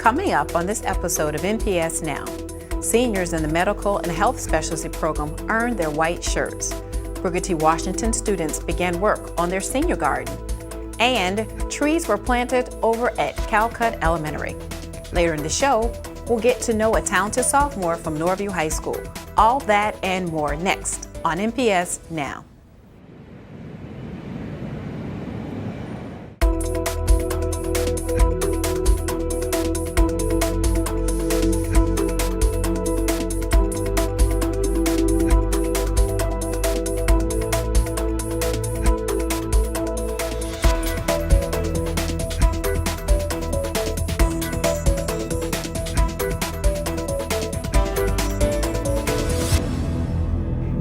Coming up on this episode of NPS Now, seniors in the Medical and Health Specialty Program earned their white shirts. Booker T. Washington students began work on their senior garden. And trees were planted over at Calcutt Elementary. Later in the show, we'll get to know a talented sophomore from Norview High School. All that and more next on NPS Now.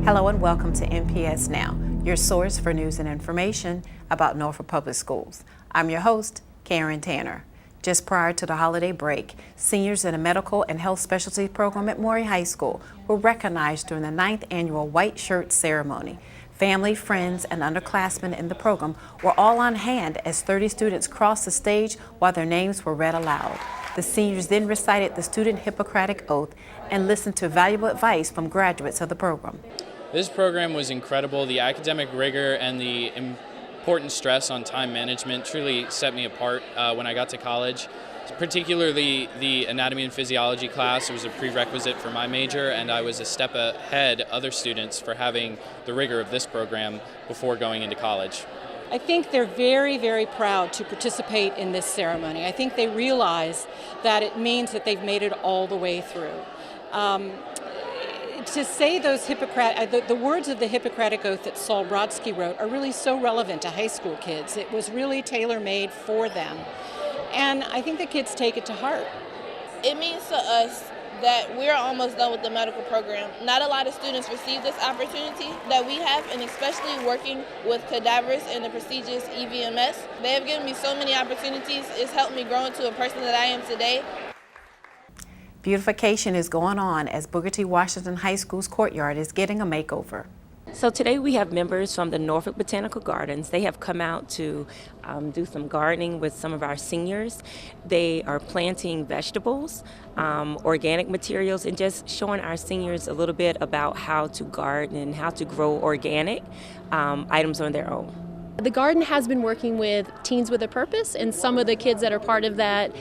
Hello and welcome to NPS Now, your source for news and information about Norfolk Public Schools. I'm your host, Karen Tanner. Just prior to the holiday break, seniors in the Medical and Health Specialty Program at Norview High School were recognized during the 9th annual White Shirt Ceremony. Family, friends, and underclassmen in the program were all on hand as 30 students crossed the stage while their names were read aloud. The seniors then recited the student Hippocratic Oath and listened to valuable advice from graduates of the program. This program was incredible. The academic rigor and the important stress on time management truly set me apart when I got to college. Particularly the anatomy and physiology class was a prerequisite for my major, and I was a step ahead other students for having the rigor of this program before going into college. I think they're very, very proud to participate in this ceremony. I think they realize that it means that they've made it all the way through. To say those the words of the Hippocratic Oath that Saul Brodsky wrote are really so relevant to high school kids. It was really tailor-made for them. And I think the kids take it to heart. It means to us that we're almost done with the medical program. Not a lot of students receive this opportunity that we have, and especially working with cadavers in the prestigious EVMS. They have given me so many opportunities. It's helped me grow into a person that I am today. Beautification is going on as Booker T. Washington High School's courtyard is getting a makeover. So today we have members from the Norfolk Botanical Gardens. They have come out to do some gardening with some of our seniors. They are planting vegetables, organic materials, and just showing our seniors a little bit about how to garden and how to grow organic items on their own. The garden has been working with Teens with a Purpose, and some of the kids that are part of that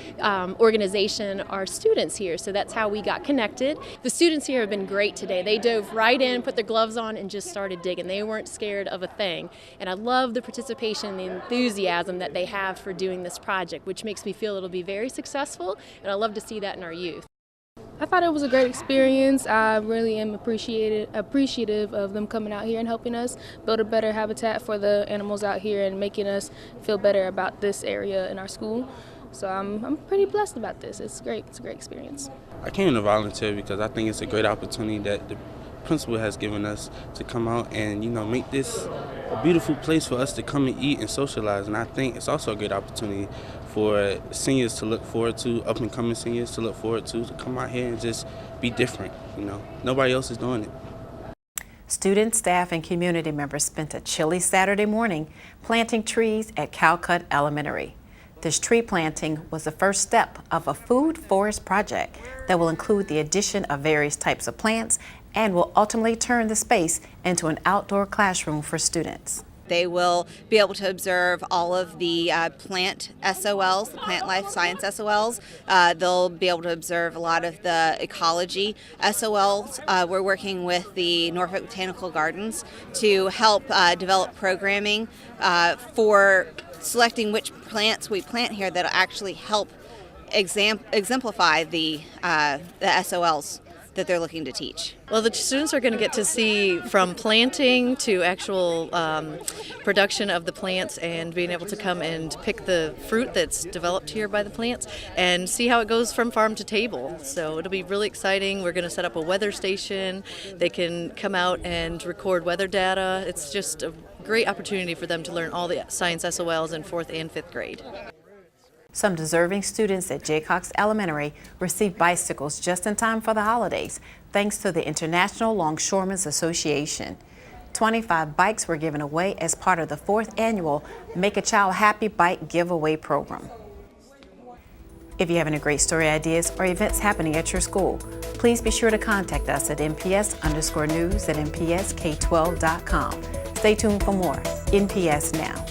organization are students here, so that's how we got connected. The students here have been great today. They dove right in, put their gloves on, and just started digging. They weren't scared of a thing, and I love the participation and the enthusiasm that they have for doing this project, which makes me feel it'll be very successful, and I love to see that in our youth. I thought it was a great experience. I really am appreciative of them coming out here and helping us build a better habitat for the animals out here and making us feel better about this area in our school. So I'm pretty blessed about this. It's great. It's a great experience. I came to volunteer because I think it's a great opportunity that the principal has given us to come out and, make this a beautiful place for us to come and eat and socialize. And I think it's also a great opportunity for seniors to look forward to, up-and-coming seniors to look forward to come out here and just be different. Nobody else is doing it. Students, staff, and community members spent a chilly Saturday morning planting trees at Calcutt Elementary. This tree planting was the first step of a food forest project that will include the addition of various types of plants and will ultimately turn the space into an outdoor classroom for students. They will be able to observe all of the plant SOLs, the plant life science SOLs. They'll be able to observe a lot of the ecology SOLs. We're working with the Norfolk Botanical Gardens to help develop programming for selecting which plants we plant here that'll actually help exemplify the SOLs that they're looking to teach. Well, the students are going to get to see from planting to actual production of the plants and being able to come and pick the fruit that's developed here by the plants and see how it goes from farm to table. So it'll be really exciting. We're going to set up a weather station. They can come out and record weather data. It's just a great opportunity for them to learn all the science SOLs in 4th and 5th grade. Some deserving students at Jaycox Elementary received bicycles just in time for the holidays, thanks to the International Longshoremen's Association. 25 bikes were given away as part of the 4th annual Make a Child Happy Bike Giveaway program. If you have any great story ideas or events happening at your school, please be sure to contact us at nps_news@npsk12.com. Stay tuned for more NPS Now.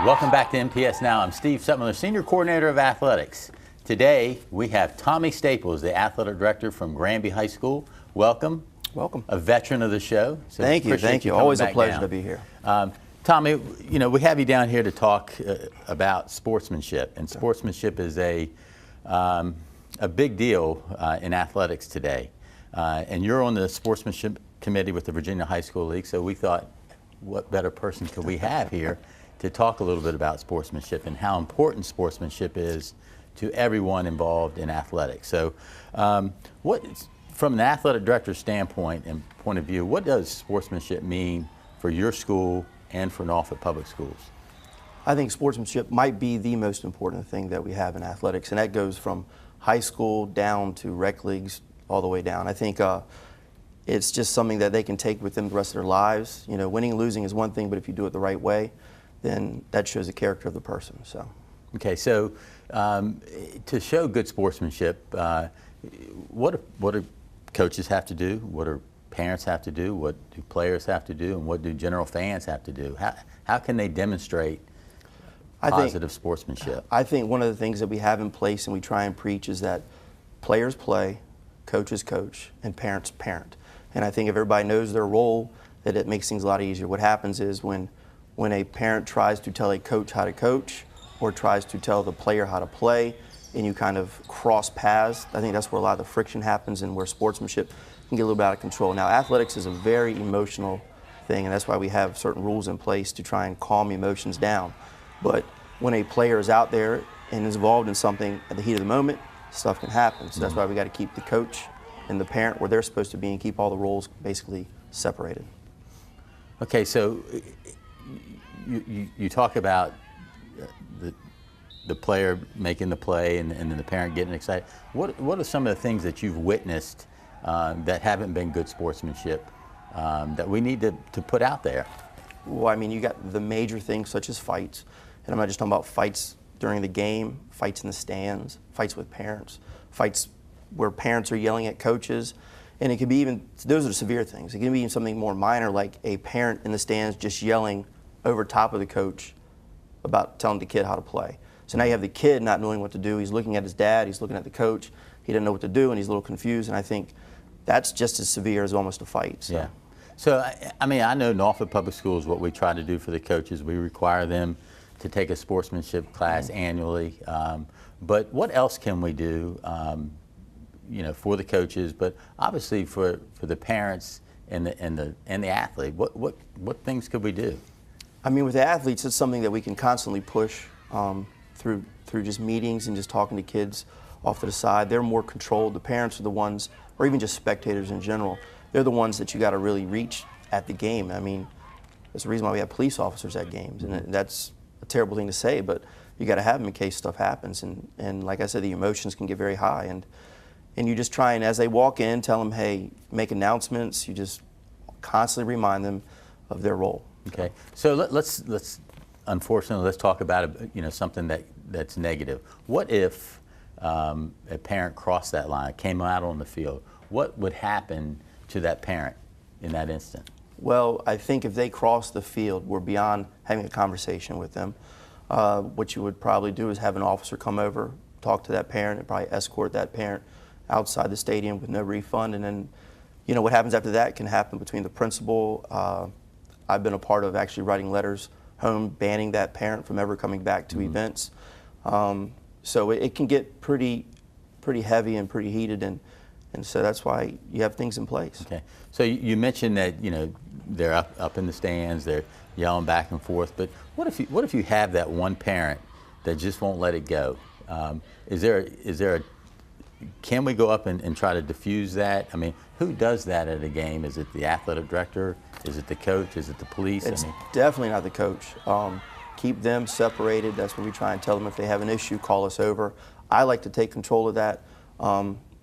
Welcome back to NPS Now. I'm Steve Sutmiller, Senior Coordinator of Athletics. Today, we have Tommy Staples, the Athletic Director from Granby High School. Welcome. Welcome. A veteran of the show. So thank you. Always a pleasure to be here. Tommy, you know, we have you down here to talk about sportsmanship, and sportsmanship is a big deal in athletics today. And you're on the sportsmanship committee with the Virginia High School League, so we thought, what better person could we have here to talk a little bit about sportsmanship and how important sportsmanship is to everyone involved in athletics. So from an athletic director's standpoint and point of view, what does sportsmanship mean for your school and for Norfolk Public Schools? I think sportsmanship might be the most important thing that we have in athletics, and that goes from high school down to rec leagues all the way down. I think it's just something that they can take with them the rest of their lives. You know, winning and losing is one thing, but if you do it the right way, then that shows the character of the person. So, okay, so to show good sportsmanship, what do coaches have to do? What do parents have to do? What do players have to do? And what do general fans have to do? How can they demonstrate positive sportsmanship? I think one of the things that we have in place and we try and preach is that players play, coaches coach, and parents parent. And I think if everybody knows their role, that it makes things a lot easier. What happens is when a parent tries to tell a coach how to coach or tries to tell the player how to play and you kind of cross paths, I think that's where a lot of the friction happens and where sportsmanship can get a little bit out of control. Now, athletics is a very emotional thing, and that's why we have certain rules in place to try and calm emotions down. But when a player is out there and is involved in something at the heat of the moment, stuff can happen. So that's why we got to keep the coach and the parent where they're supposed to be and keep all the roles basically separated. Okay, so you talk about the player making the play and then the parent getting excited. What are some of the things that you've witnessed that haven't been good sportsmanship that we need to put out there? Well, I mean, you got the major things such as fights, and I'm not just talking about fights during the game, fights in the stands, fights with parents, fights where parents are yelling at coaches, and it could be even, those are the severe things. It can be even something more minor like a parent in the stands just yelling over top of the coach about telling the kid how to play. So now you have the kid not knowing what to do. He's looking at his dad, he's looking at the coach, he doesn't know what to do, and he's a little confused, and I think that's just as severe as almost a fight. So. Yeah. So, I mean, I know Norfolk Public Schools, what we try to do for the coaches, we require them to take a sportsmanship class annually. But what else can we do, you know, for the coaches, but obviously for the parents and the athlete? What things could we do? I mean, with the athletes, it's something that we can constantly push through just meetings and just talking to kids off to the side. They're more controlled. The parents are the ones, or even just spectators in general, they're the ones that you got to really reach at the game. I mean, there's a reason why we have police officers at games, and that's a terrible thing to say, but you got to have them in case stuff happens. And like I said, the emotions can get very high, and you just try and as they walk in, tell them, hey, make announcements. You just constantly remind them of their role. Okay, so let's unfortunately let's talk about something that's negative. What if a parent crossed that line, came out on the field? What would happen to that parent in that instant? Well, I think if they cross the field, we're beyond having a conversation with them. What you would probably do is have an officer come over, talk to that parent, and probably escort that parent outside the stadium with no refund. And then, you know, what happens after that can happen between the principal. I've been a part of actually writing letters home banning that parent from ever coming back to events. So it can get pretty heavy and pretty heated, and so that's why you have things in place. Okay. So you mentioned that they're up in the stands, they're yelling back and forth. But what if you have that one parent that just won't let it go? Can we go up and try to diffuse that? I mean, who does that at a game? Is it the athletic director? Is it the coach? Is it the police? It's definitely not the coach. Keep them separated. That's what we try and tell them. If they have an issue, call us over. I like to take control of that.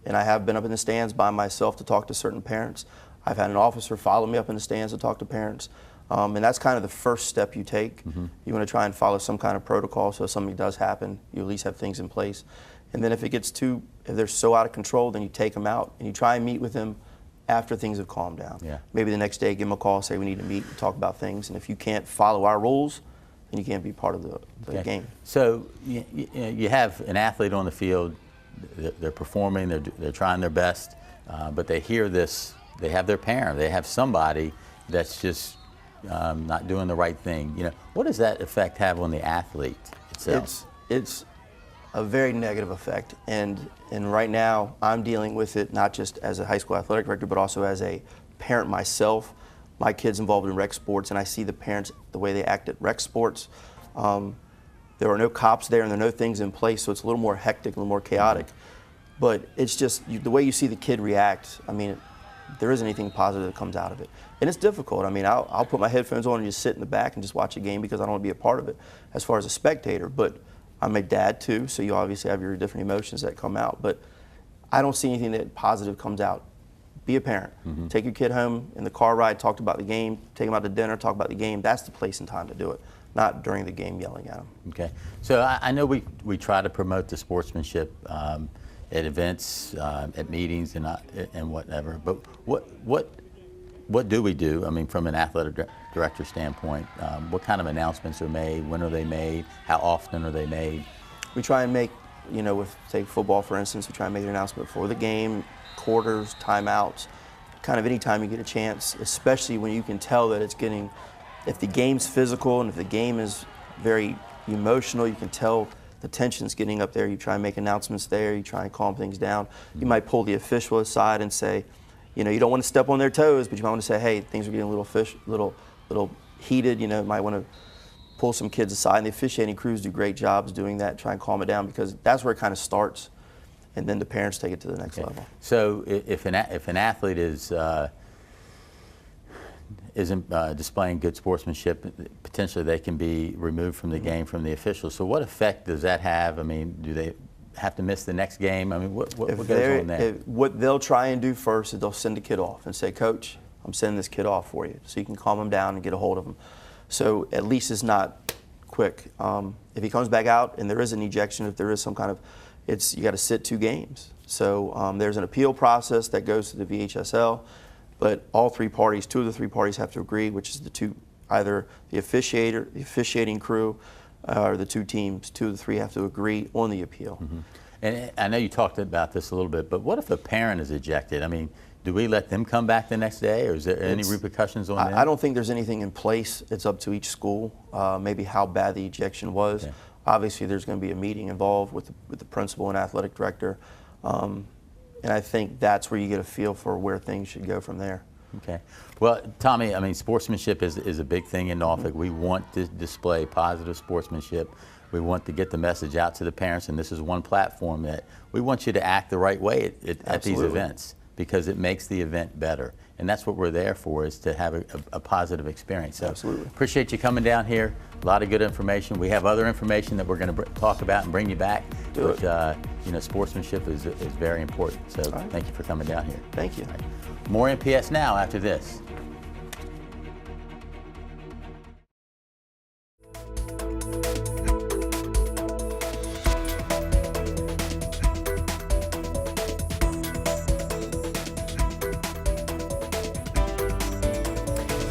and I have been up in the stands by myself to talk to certain parents. I've had an officer follow me up in the stands to talk to parents. And that's kind of the first step you take. You want to try and follow some kind of protocol, so if something does happen, you at least have things in place. And then if they're so out of control, then you take them out and you try and meet with them after things have calmed down. Yeah. Maybe the next day, give them a call, say we need to meet and talk about things. And if you can't follow our rules, then you can't be part of the game. So you have an athlete on the field, they're performing, they're trying their best, but they hear this, they have their parent, they have somebody that's just not doing the right thing. What does that effect have on the athlete itself? It's a very negative effect, and right now I'm dealing with it not just as a high school athletic director, but also as a parent myself. My kid's involved in rec sports, and I see the parents, the way they act at rec sports. There are no cops there, and there are no things in place, so it's a little more hectic, a little more chaotic. But it's just the way you see the kid react. I mean, there isn't anything positive that comes out of it. And it's difficult. I mean, I'll put my headphones on and just sit in the back and just watch a game because I don't want to be a part of it as far as a spectator. But I'm a dad too, so you obviously have your different emotions that come out. But I don't see anything that positive comes out. Be a parent. Take your kid home in the car ride, talk about the game, take them out to dinner, talk about the game. That's the place and time to do it, not during the game yelling at them. Okay. So I know we try to promote the sportsmanship at events, at meetings, and whatever. But what do we do? I mean, from an athletic director standpoint, what kind of announcements are made? When are they made? How often are they made? We try and make, with take football for instance, we try and make an announcement before the game, quarters, timeouts, kind of any time you get a chance, especially when you can tell that it's getting, if the game's physical and if the game is very emotional, you can tell the tension's getting up there. You try and make announcements there, you try and calm things down. You might pull the official aside and say, you don't want to step on their toes, but you might want to say, hey, things are getting a little heated. You might want to pull some kids aside. And the officiating crews do great jobs doing that, try and calm it down, because that's where it kind of starts, and then the parents take it to the next level. So if an athlete isn't displaying good sportsmanship, potentially they can be removed from the game from the officials. So what effect does that have? I mean, do they have to miss the next game? I mean, what goes on there? What they'll try and do first is they'll send a kid off and say, Coach, I'm sending this kid off for you, so you can calm him down and get a hold of him. So at least it's not quick. If he comes back out and there is an ejection, if there is some kind of, you got to sit 2 games. So there's an appeal process that goes to the VHSL, but all 3 parties, 2 of the 3 parties have to agree, which is either the officiating crew, or the 2 teams. 2 of the 3 have to agree on the appeal. And I know you talked about this a little bit, but what if a parent is ejected? I mean, do we let them come back the next day, or is there any repercussions on them? I don't think there's anything in place. It's up to each school, maybe how bad the ejection was. Okay. Obviously, there's going to be a meeting involved with the principal and athletic director, and I think that's where you get a feel for where things should go from there. Okay. Well, Tommy, I mean, sportsmanship is a big thing in Norfolk. We want to display positive sportsmanship. We want to get the message out to the parents, and this is one platform that we want you to act the right way at these events, because it makes the event better. And that's what we're there for, is to have a positive experience. So absolutely. Appreciate you coming down here. A lot of good information. We have other information that we're going to talk about and bring you back. But sportsmanship is very important. So thank you for coming down here. Thank you. More NPS Now after this.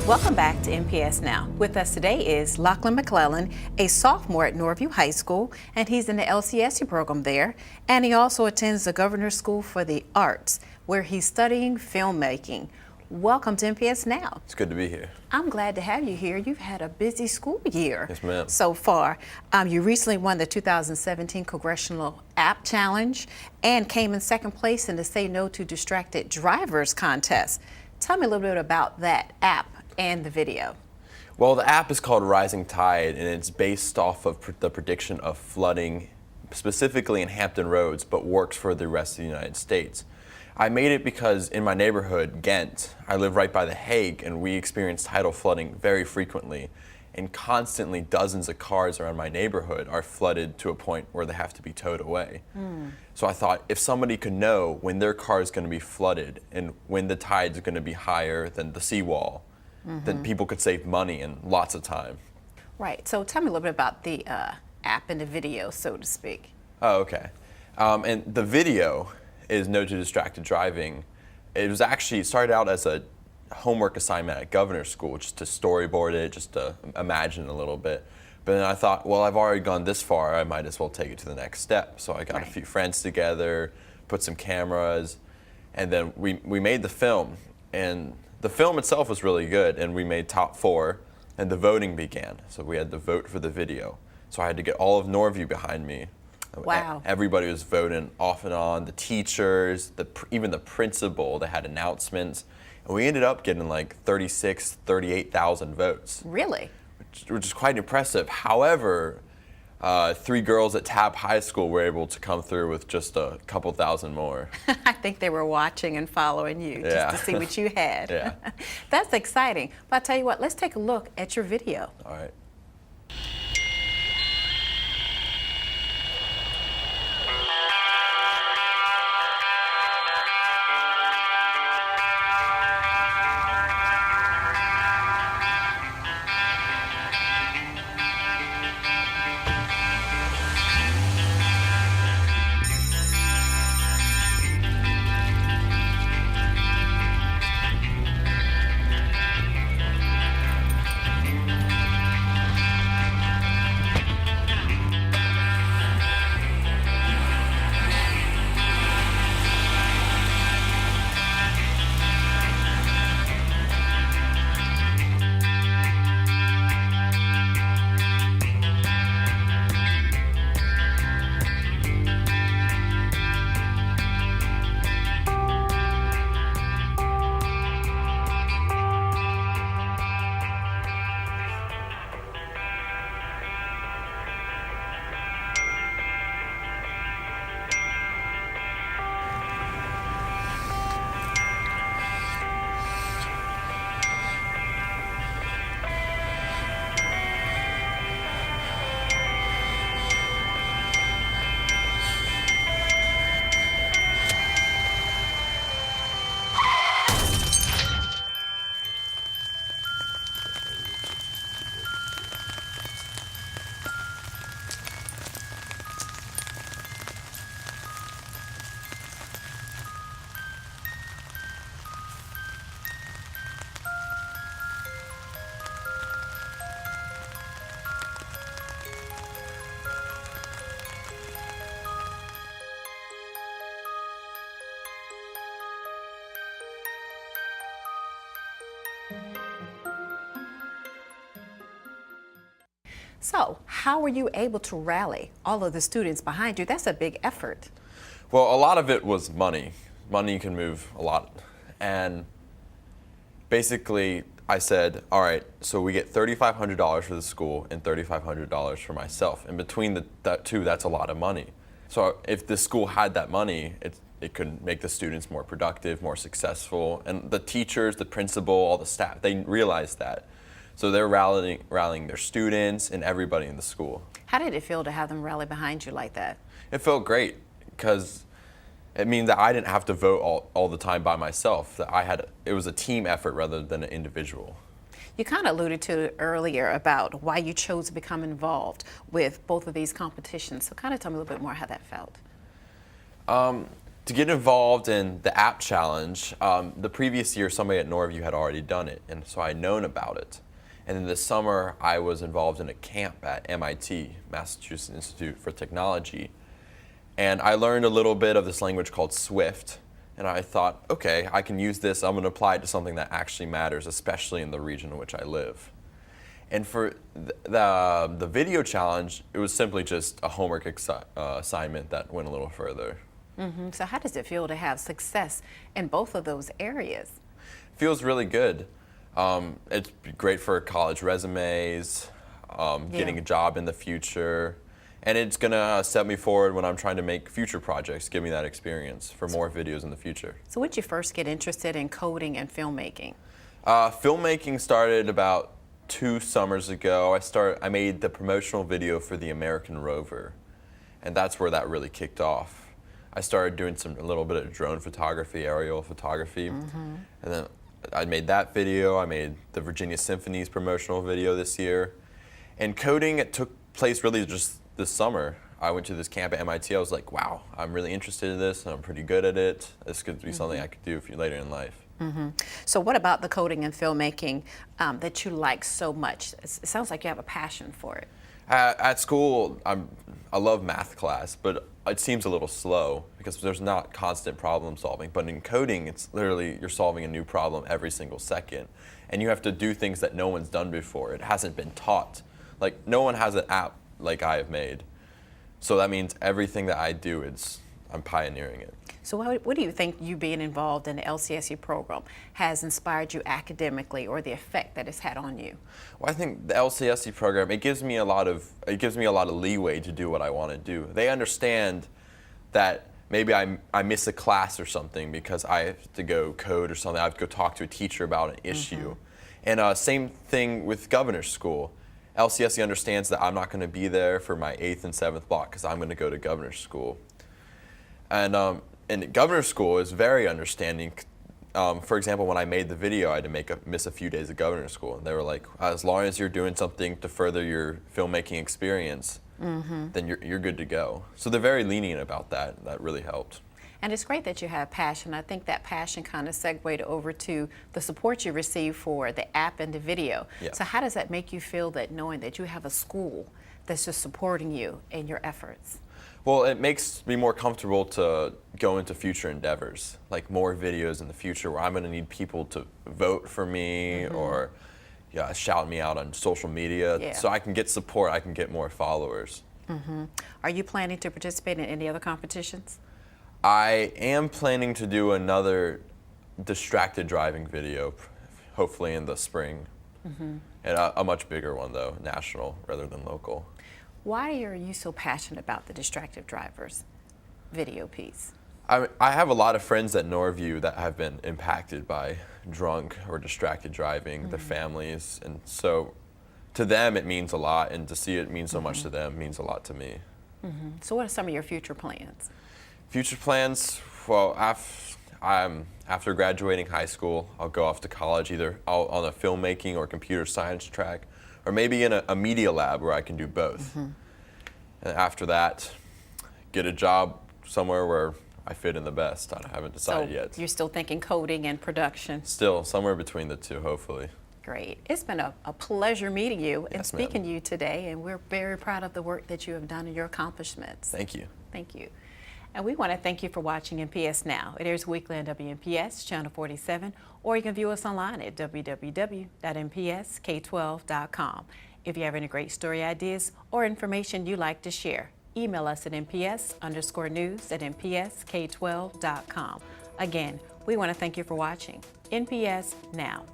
Welcome back to NPS Now. With us today is Lachlan McClellan, a sophomore at Norview High School, and he's in the LCSU program there. And he also attends the Governor's School for the Arts, where he's studying filmmaking. Welcome to NPS Now. It's good to be here. I'm glad to have you here. You've had a busy school year. Yes, ma'am. So far. You recently won the 2017 Congressional App Challenge and came in second place in the Say No to Distracted Drivers contest. Tell me a little bit about that app and the video. Well, the app is called Rising Tide, and it's based off of the prediction of flooding, specifically in Hampton Roads, but works for the rest of the United States. I made it because in my neighborhood, Ghent, I live right by the Hague, and we experience tidal flooding very frequently. and constantly dozens of cars around my neighborhood are flooded to a point where they have to be towed away. So I thought, if somebody could know when their car is going to be flooded and when the tide's going to be higher than the seawall, then people could save money and lots of time. Right. So tell me a little bit about the app and the video, so to speak. Oh, okay. And the video is No to Distracted Driving. It started out as a homework assignment at governor's school, just to storyboard it, just to imagine a little bit. But then I thought, well, I've already gone this far, I might as well take it to the next step. So I got a few friends together, put some cameras, and then we made the film. And the film itself was really good, and we made top 4, and the voting began. So we had to vote for the video. So I had to get all of Norview behind me. Wow. Everybody was voting off and on, the teachers, even the principal, they had announcements. And we ended up getting like 38,000 votes. Really? Which is quite impressive. However, 3 girls at Tabb High School were able to come through with just a couple thousand more. I think they were watching and following you just to see what you had. Yeah. That's exciting. But I'll tell you what, let's take a look at your video. All right. So, how were you able to rally all of the students behind you? That's a big effort. Well, a lot of it was money. Money can move a lot. And basically, I said, all right, so we get $3,500 for the school and $3,500 for myself. And between the two, that's a lot of money. So if the school had that money, it could make the students more productive, more successful. And the teachers, the principal, all the staff, they realized that. So they're rallying their students and everybody in the school. How did it feel to have them rally behind you like that? It felt great because it means that I didn't have to vote all the time by myself. That it was a team effort rather than an individual. You kind of alluded to it earlier about why you chose to become involved with both of these competitions. So kind of tell me a little bit more how that felt. To get involved in the app challenge, the previous year somebody at Norview had already done it, and so I'd known about it. And then this summer I was involved in a camp at MIT, Massachusetts Institute for Technology, and I learned a little bit of this language called Swift, and I thought, okay, I can use this, I'm going to apply it to something that actually matters, especially in the region in which I live. And for the video challenge, it was simply just a homework assignment that went a little further. Mm-hmm. So how does it feel to have success in both of those areas? It feels really good. It's great for college resumes, getting a job in the future, and it's going to set me forward when I'm trying to make future projects, give me that experience for more videos in the future. So when did you first get interested in coding and filmmaking? Filmmaking started about 2 summers ago, I made the promotional video for the American Rover, and that's where that really kicked off. I started doing a little bit of drone photography, aerial photography, and then I made that video. I made the Virginia Symphony's promotional video this year, and coding, it took place really just this summer. I went to this camp at MIT. I was like, wow, I'm really interested in this, and I'm pretty good at it. This could be something I could do later in life. So what about the coding and filmmaking that you like so much? It sounds like you have a passion for it. At school, I love math class, but it seems a little slow because there's not constant problem solving. But in coding, it's literally you're solving a new problem every single second, and you have to do things that no one's done before. It hasn't been taught. Like, no one has an app like I have made. So that means everything that I do, I'm pioneering it. So what do you think you being involved in the LCSU program has inspired you academically, or the effect that it's had on you? Well, I think the LCSU program, it gives me a lot of leeway to do what I want to do. They understand that maybe I miss a class or something because I have to go code or something. I have to go talk to a teacher about an issue. And same thing with governor's school. LCSU understands that I'm not going to be there for my 8th and 7th block because I'm going to go to governor's school. And governor's school is very understanding. For example, when I made the video, I had to miss a few days of governor's school. And they were like, as long as you're doing something to further your filmmaking experience, then you're good to go. So they're very lenient about that. That really helped. And it's great that you have passion. I think that passion kind of segued over to the support you receive for the app and the video. Yeah. So how does that make you feel, that knowing that you have a school that's just supporting you in your efforts? Well, it makes me more comfortable to go into future endeavors, like more videos in the future where I'm going to need people to vote for me or shout me out on social media so I can get support, I can get more followers. Are you planning to participate in any other competitions? I am planning to do another distracted driving video, hopefully in the spring. And a much bigger one, though, national rather than local. Why are you so passionate about the distracted drivers video piece? I have a lot of friends at Norview that have been impacted by drunk or distracted driving, their families, and so to them it means a lot, and to see it mean so much to them means a lot to me. So what are some of your future plans? Future plans, well, after graduating high school, I'll go off to college, either on a filmmaking or computer science track, or maybe in a media lab where I can do both. And after that, get a job somewhere where I fit in the best. I haven't decided yet. You're still thinking coding and production? Still, somewhere between the two, hopefully. Great. It's been a pleasure meeting you and Yes, speaking to you today, and we're very proud of the work that you have done and your accomplishments. Thank you. Thank you. And we want to thank you for watching NPS Now. It airs weekly on WNPS, Channel 47, or you can view us online at www.npsk12.com. If you have any great story ideas or information you'd like to share, email us at nps_news@npsk12.com. Again, we want to thank you for watching NPS Now.